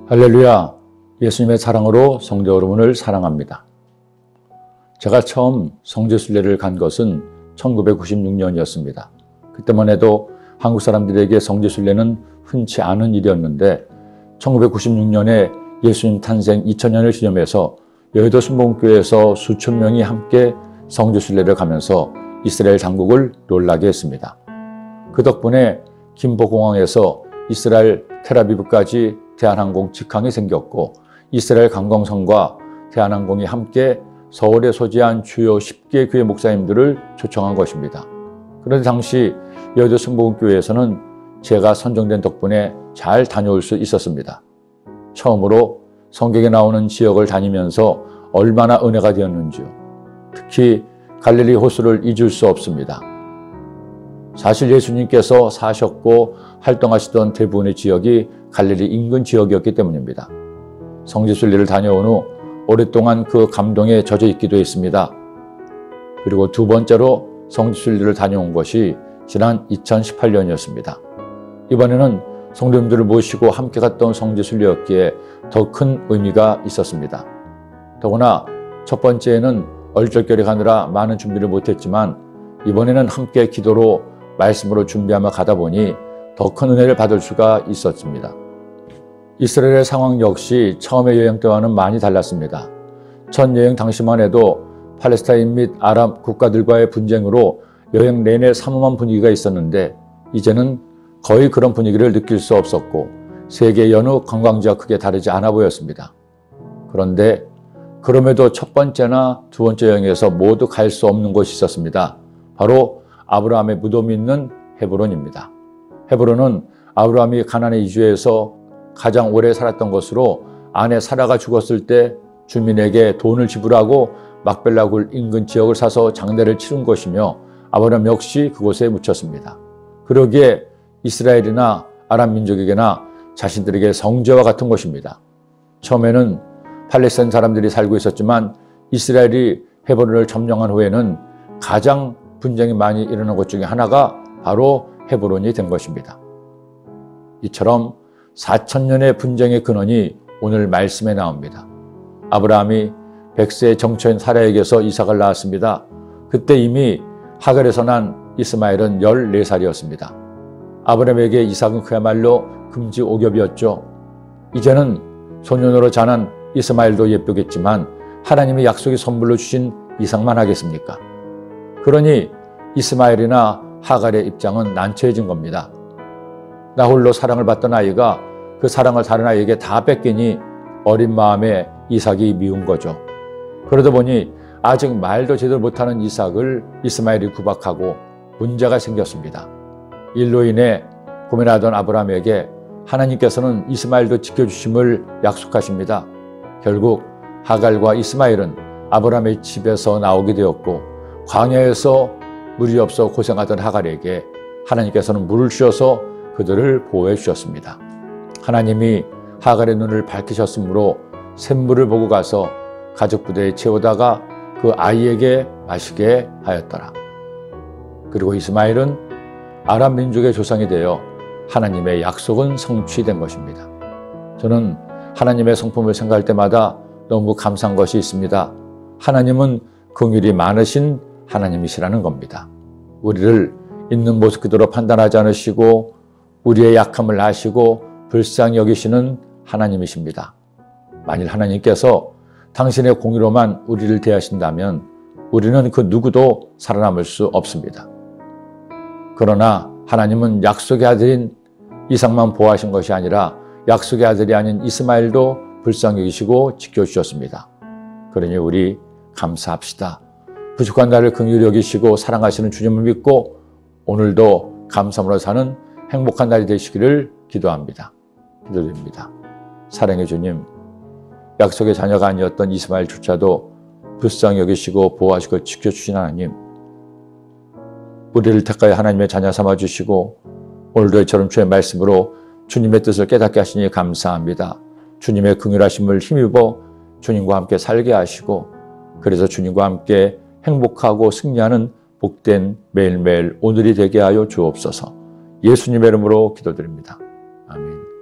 할렐루야, 예수님의 사랑으로 성도 여러분을 사랑합니다. 제가 처음 성지순례를 간 것은 1996년이었습니다. 그때만 해도 한국 사람들에게 성지순례는 흔치 않은 일이었는데 1996년에 예수님 탄생 2000년을 기념해서 여의도 순복음교회에서 수천 명이 함께 성지순례를 가면서 이스라엘 장국을 놀라게 했습니다. 그 덕분에 김포공항에서 이스라엘 텔아비브까지 대한항공 직항이 생겼고 이스라엘 관광성과 대한항공이 함께 서울에 소재한 주요 10개 교회 목사님들을 초청한 것입니다. 그런데 당시 여의도 순복음교회에서는 제가 선정된 덕분에 잘 다녀올 수 있었습니다. 처음으로 성경에 나오는 지역을 다니면서 얼마나 은혜가 되었는지요. 특히 갈릴리 호수를 잊을 수 없습니다. 사실 예수님께서 사셨고 활동하시던 대부분의 지역이 갈릴리 인근 지역이었기 때문입니다. 성지순례를 다녀온 후 오랫동안 그 감동에 젖어 있기도 했습니다. 그리고 두 번째로 성지순례를 다녀온 것이 지난 2018년이었습니다. 이번에는 성도님들을 모시고 함께 갔던 성지순례였기에 더 큰 의미가 있었습니다. 더구나 첫 번째에는 얼떨결에 가느라 많은 준비를 못했지만 이번에는 함께 기도로 말씀으로 준비하며 가다 보니 더 큰 은혜를 받을 수가 있었습니다. 이스라엘의 상황 역시 처음의 여행 때와는 많이 달랐습니다. 첫 여행 당시만 해도 팔레스타인 및 아랍 국가들과의 분쟁으로 여행 내내 삼엄한 분위기가 있었는데 이제는 거의 그런 분위기를 느낄 수 없었고 세계 여느 관광지와 크게 다르지 않아 보였습니다. 그런데 그럼에도 첫 번째나 두 번째 여행에서 모두 갈 수 없는 곳이 있었습니다. 바로 아브라함의 무덤이 있는 헤브론입니다. 헤브론은 아브라함이 가나안에 이주해서 가장 오래 살았던 것으로 아내 사라가 죽었을 때 주민에게 돈을 지불하고 막벨라 굴 인근 지역을 사서 장례를 치른 것이며 아브라함 역시 그곳에 묻혔습니다. 그러기에 이스라엘이나 아랍 민족에게나 자신들에게 성지와 같은 곳입니다. 처음에는 팔레스타인 사람들이 살고 있었지만 이스라엘이 헤브론을 점령한 후에는 가장 분쟁이 많이 일어난 곳 중에 하나가 바로 헤브론이 된 것입니다. 이처럼 4000년의 분쟁의 근원이 오늘 말씀에 나옵니다. 아브라함이 100세의 정처인 사라에게서 이삭을 낳았습니다. 그때 이미 하갈에서 난 이스마엘은 14살이었습니다. 아브라함에게 이삭은 그야말로 금지옥엽이었죠. 이제는 소년으로 자란 이스마엘도 예쁘겠지만 하나님의 약속의 선물로 주신 이삭만 하겠습니까? 그러니 이스마엘이나 하갈의 입장은 난처해진 겁니다. 나 홀로 사랑을 받던 아이가 그 사랑을 다른 아이에게 다 뺏기니 어린 마음에 이삭이 미운 거죠. 그러다 보니 아직 말도 제대로 못하는 이삭을 이스마엘이 구박하고 문제가 생겼습니다. 일로 인해 고민하던 아브라함에게 하나님께서는 이스마엘도 지켜주심을 약속하십니다. 결국 하갈과 이스마엘은 아브라함의 집에서 나오게 되었고 광야에서 물이 없어 고생하던 하갈에게 하나님께서는 물을 주셔서 그들을 보호해 주셨습니다. 하나님이 하갈의 눈을 밝히셨으므로 샘물을 보고 가서 가죽 부대에 채우다가 그 아이에게 마시게 하였더라. 그리고 이스마엘은 아랍 민족의 조상이 되어 하나님의 약속은 성취된 것입니다. 저는 하나님의 성품을 생각할 때마다 너무 감사한 것이 있습니다. 하나님은 긍휼이 많으신 하나님이시라는 겁니다. 우리를 있는 모습 그대로 판단하지 않으시고 우리의 약함을 아시고 불쌍히 여기시는 하나님이십니다. 만일 하나님께서 당신의 공의로만 우리를 대하신다면 우리는 그 누구도 살아남을 수 없습니다. 그러나 하나님은 약속의 아들인 이삭만 보호하신 것이 아니라 약속의 아들이 아닌 이스마엘도 불쌍히 여기시고 지켜주셨습니다. 그러니 우리 감사합시다. 부족한 나를 긍휼히 여기시고 사랑하시는 주님을 믿고 오늘도 감사함으로 사는 행복한 날이 되시기를 기도합니다. 기도드립니다. 사랑의 주님, 약속의 자녀가 아니었던 이스마엘조차도 불쌍히 여기시고 보호하시고 지켜주신 하나님, 우리를 택하여 하나님의 자녀 삼아주시고 오늘도 이처럼 주의 말씀으로 주님의 뜻을 깨닫게 하시니 감사합니다. 주님의 긍휼하심을 힘입어 주님과 함께 살게 하시고 그래서 주님과 함께 행복하고 승리하는 복된 매일매일 오늘이 되게 하여 주옵소서. 예수님의 이름으로 기도드립니다. 아멘.